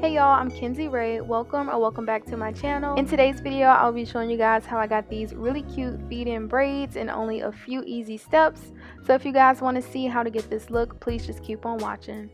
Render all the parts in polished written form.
Hey y'all, I'm Kinzeyrae. Welcome back to my channel. In today's video, I'll be showing you guys how I got these really cute feed-in braids in only a few easy steps. So if you guys want to see how to get this look, please just keep on watching.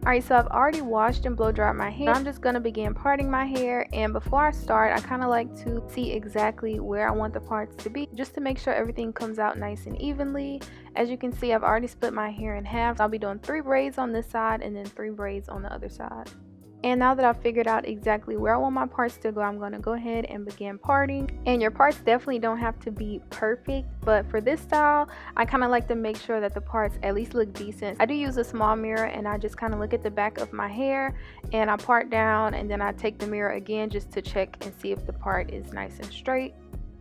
Alright, so I've already washed and blow dried my hair. I'm just going to begin parting my hair, and before I start, I kind of like to see exactly where I want the parts to be, just to make sure everything comes out nice and evenly. As you can see, I've already split my hair in half. I'll be doing 3 braids on this side and then 3 braids on the other side. And now that I've figured out exactly where I want my parts to go, I'm going to go ahead and begin parting. And your parts definitely don't have to be perfect, but for this style, I kind of like to make sure that the parts at least look decent. I do use a small mirror, and I just kind of look at the back of my hair and I part down, and then I take the mirror again just to check and see if the part is nice and straight.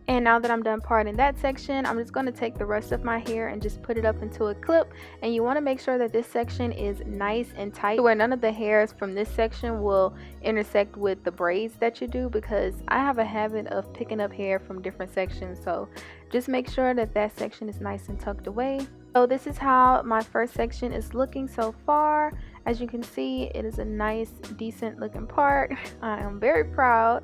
And now that I'm done parting that section, I'm just going to take the rest of my hair and just put it up into a clip. And you want to make sure that this section is nice and tight, where none of the hairs from this section will intersect with the braids that you do, because I have a habit of picking up hair from different sections. So just make sure that that section is nice and tucked away. So this is how my first section is looking so far. As you can see, it is a nice, decent looking part. I am very proud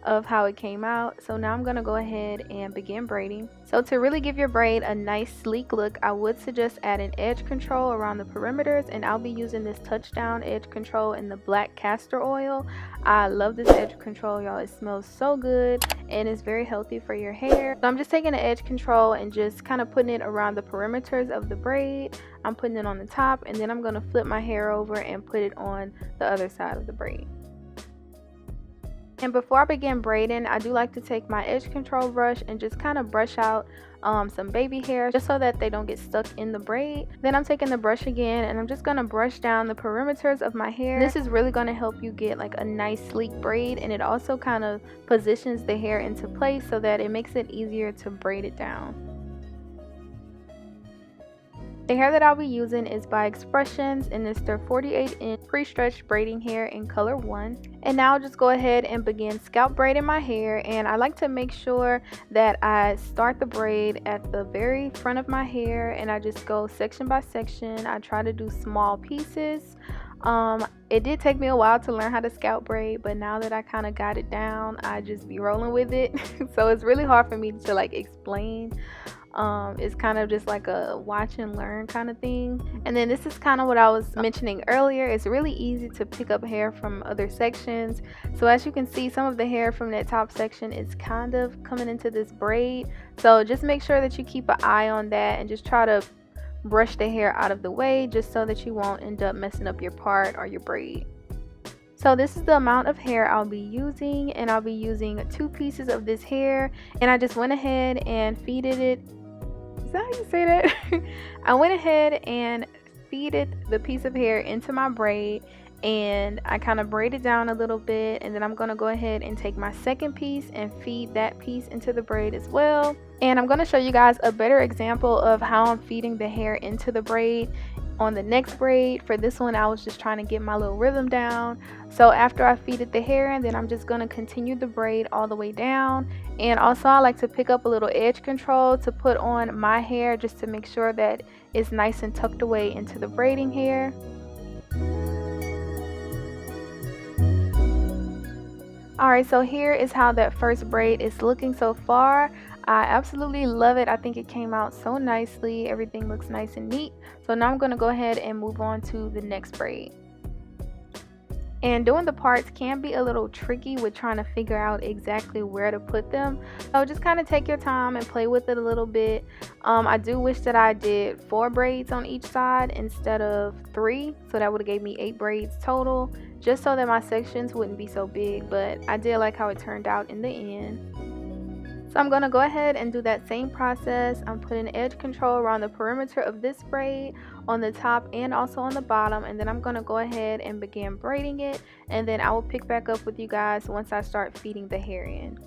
of how it came out. So now I'm going to go ahead and begin braiding. So to really give your braid a nice sleek look, I would suggest adding edge control around the perimeters, and I'll be using this touchdown edge control in the black castor oil. I love this edge control, y'all. It smells so good and it's very healthy for your hair. So I'm just taking the edge control and just kind of putting it around the perimeters of the braid. I'm putting it on the top, and then I'm going to flip my hair over and put it on the other side of the braid. And before I begin braiding, I do like to take my edge control brush and just kind of brush out some baby hair, just so that they don't get stuck in the braid. Then I'm taking the brush again, and I'm just going to brush down the perimeters of my hair. This is really going to help you get like a nice sleek braid, and it also kind of positions the hair into place so that it makes it easier to braid it down. The hair that I'll be using is by Expressions, and it's their 48-inch pre-stretched braiding hair in color 1. And now I'll just go ahead and begin scalp braiding my hair, and I like to make sure that I start the braid at the very front of my hair, and I just go section by section. I try to do small pieces. It did take me a while to learn how to scalp braid, but now that I kind of got it down, I just be rolling with it. So it's really hard for me to like explain. It's kind of just like a watch and learn kind of thing. And then this is kind of what I was mentioning earlier. It's really easy to pick up hair from other sections. So as you can see, some of the hair from that top section is kind of coming into this braid. So just make sure that you keep an eye on that and just try to brush the hair out of the way, just so that you won't end up messing up your part or your braid. So this is the amount of hair I'll be using, and I'll be using 2 pieces of this hair, and I just went ahead and feeded it. Is that how you say that? I went ahead and feeded the piece of hair into my braid, and I kind of braided down a little bit, and then I'm going to go ahead and take my second piece and feed that piece into the braid as well. And I'm going to show you guys a better example of how I'm feeding the hair into the braid on the next braid. For this one, I was just trying to get my little rhythm down. So after I feed it the hair, and then I'm just going to continue the braid all the way down. And also I like to pick up a little edge control to put on my hair, just to make sure that it's nice and tucked away into the braiding hair. Alright, so here is how that first braid is looking so far. I absolutely love it. I think it came out so nicely. Everything looks nice and neat. So now I'm going to go ahead and move on to the next braid. And doing the parts can be a little tricky with trying to figure out exactly where to put them. So just kind of take your time and play with it a little bit. I do wish that I did 4 braids on each side instead of 3. So that would have gave me 8 braids total, just so that my sections wouldn't be so big. But I did like how it turned out in the end. So I'm going to go ahead and do that same process. I'm putting edge control around the perimeter of this braid on the top and also on the bottom, and then I'm going to go ahead and begin braiding it, and then I will pick back up with you guys once I start feeding the hair in.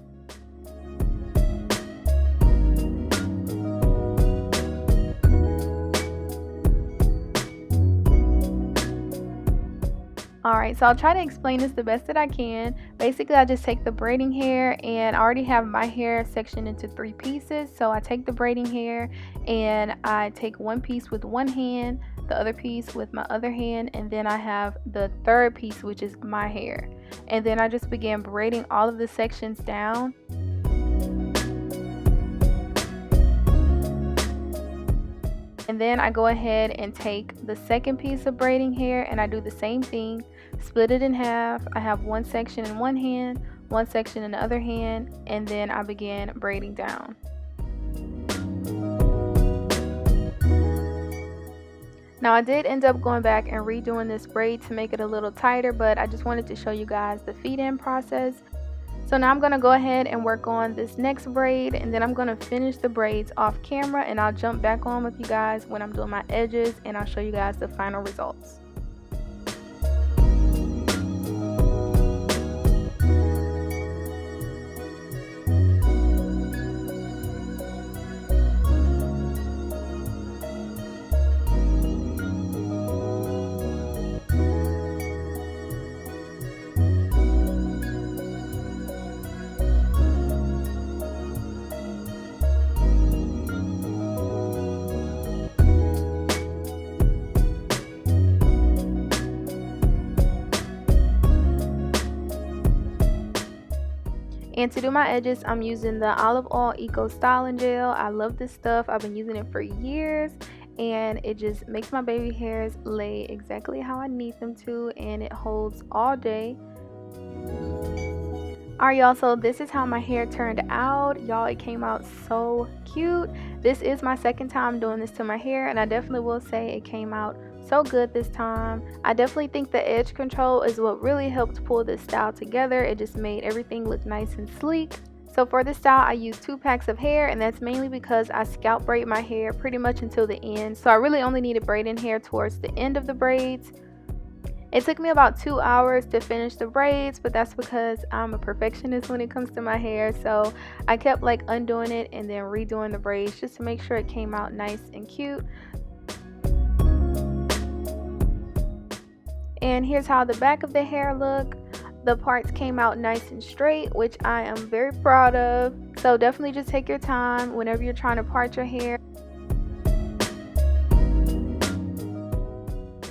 Alright, so I'll try to explain this the best that I can. Basically, I just take the braiding hair, and I already have my hair sectioned into 3 pieces. So I take the braiding hair and I take one piece with one hand, the other piece with my other hand, and then I have the third piece, which is my hair. And then I just began braiding all of the sections down. And then I go ahead and take the second piece of braiding hair and I do the same thing, split it in half. I have one section in one hand, one section in the other hand, and then I begin braiding down. Now I did end up going back and redoing this braid to make it a little tighter, but I just wanted to show you guys the feed-in process. So now I'm going to go ahead and work on this next braid, and then I'm going to finish the braids off camera, and I'll jump back on with you guys when I'm doing my edges, and I'll show you guys the final results. And to do my edges, I'm using the Olive Oil Eco Styling Gel. I love this stuff. I've been using it for years, and it just makes my baby hairs lay exactly how I need them to, and it holds all day. Alright y'all, so this is how my hair turned out. Y'all, it came out so cute. This is my second time doing this to my hair, and I definitely will say it came out so good this time. I definitely think the edge control is what really helped pull this style together. It just made everything look nice and sleek. So for this style, I use 2 packs of hair, and that's mainly because I scalp braid my hair pretty much until the end. So I really only needed braiding hair towards the end of the braids. It took me about 2 hours to finish the braids, but that's because I'm a perfectionist when it comes to my hair. So I kept like undoing it and then redoing the braids just to make sure it came out nice and cute. And here's how the back of the hair look. The parts came out nice and straight, which I am very proud of. So definitely just take your time whenever you're trying to part your hair.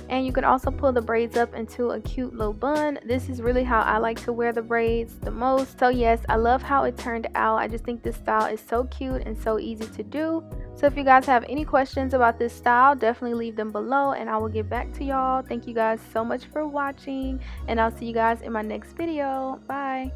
And you can also pull the braids up into a cute little bun. This is really how I like to wear the braids the most. So yes, I love how it turned out. I just think this style is so cute and so easy to do. So if you guys have any questions about this style, definitely leave them below and I will get back to y'all. Thank you guys so much for watching, and I'll see you guys in my next video. Bye.